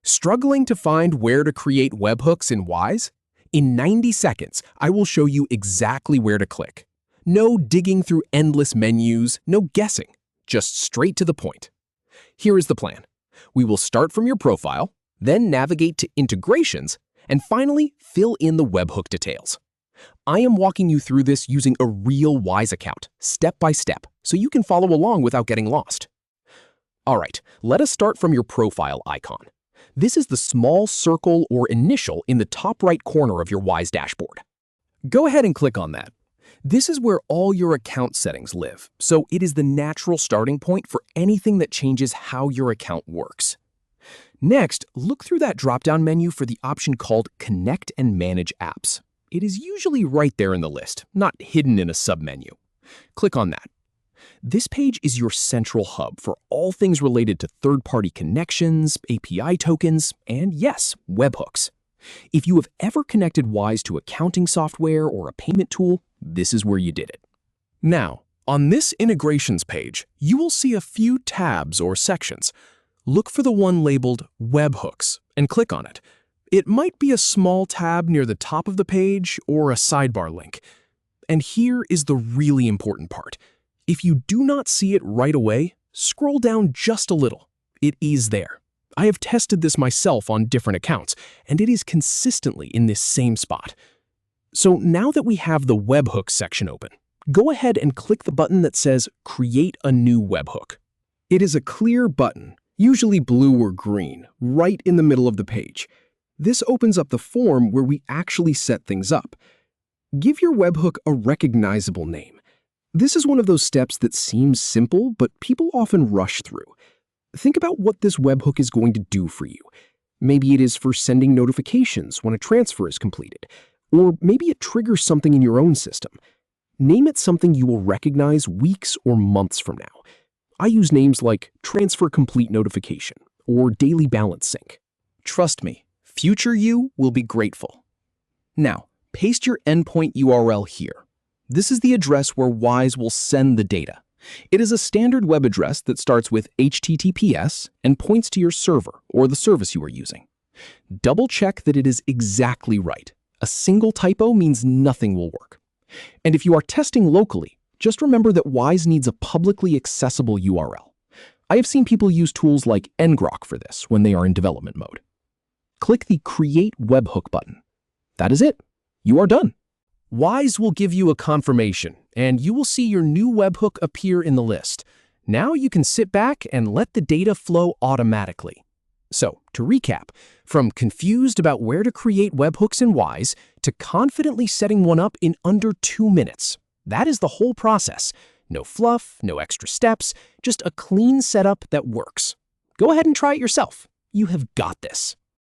Struggling to find where to create webhooks in Wise? In 90 seconds, I will show you exactly where to click. No digging through endless menus, no guessing, just straight to the point. Here is the plan. We will start from your profile, then navigate to integrations, and finally fill in the webhook details. I am walking you through this using a real Wise account, step by step, so you can follow along without getting lost. All right, let us start from your profile icon. This is the small circle or initial in the top right corner of your Wise dashboard. Go ahead and click on that. This is where all your account settings live, so it is the natural starting point for anything that changes how your account works. Next, look through that drop-down menu for the option called Connect and Manage Apps. It is usually right there in the list, not hidden in a submenu. Click on that. This page is your central hub for all things related to third-party connections, API tokens, and yes, webhooks. If you have ever connected Wise to accounting software or a payment tool, this is where you did it. Now, on this integrations page, you will see a few tabs or sections. Look for the one labeled Webhooks and click on it. It might be a small tab near the top of the page or a sidebar link. And here is the really important part. If you do not see it right away, scroll down just a little. It is there. I have tested this myself on different accounts, and it is consistently in this same spot. So now that we have the Webhooks section open, go ahead and click the button that says Create a New Webhook. It is a clear button, usually blue or green, right in the middle of the page. This opens up the form where we actually set things up. Give your webhook a recognizable name. This is one of those steps that seems simple, but people often rush through. Think about what this webhook is going to do for you. Maybe it is for sending notifications when a transfer is completed, or maybe it triggers something in your own system. Name it something you will recognize weeks or months from now. I use names like Transfer Complete Notification or Daily Balance Sync. Trust me, future you will be grateful. Now, paste your endpoint URL here. This is the address where Wise will send the data. It is a standard web address that starts with HTTPS and points to your server or the service you are using. Double check that it is exactly right. A single typo means nothing will work. And if you are testing locally, just remember that Wise needs a publicly accessible URL. I have seen people use tools like ngrok for this when they are in development mode. Click the Create Webhook button. That is it. You are done. Wise will give you a confirmation, and you will see your new webhook appear in the list. Now you can sit back and let the data flow automatically. So, to recap, from confused about where to create webhooks in Wise to confidently setting one up in under 2 minutes. That is the whole process. No fluff, no extra steps, just a clean setup that works. Go ahead and try it yourself. You have got this.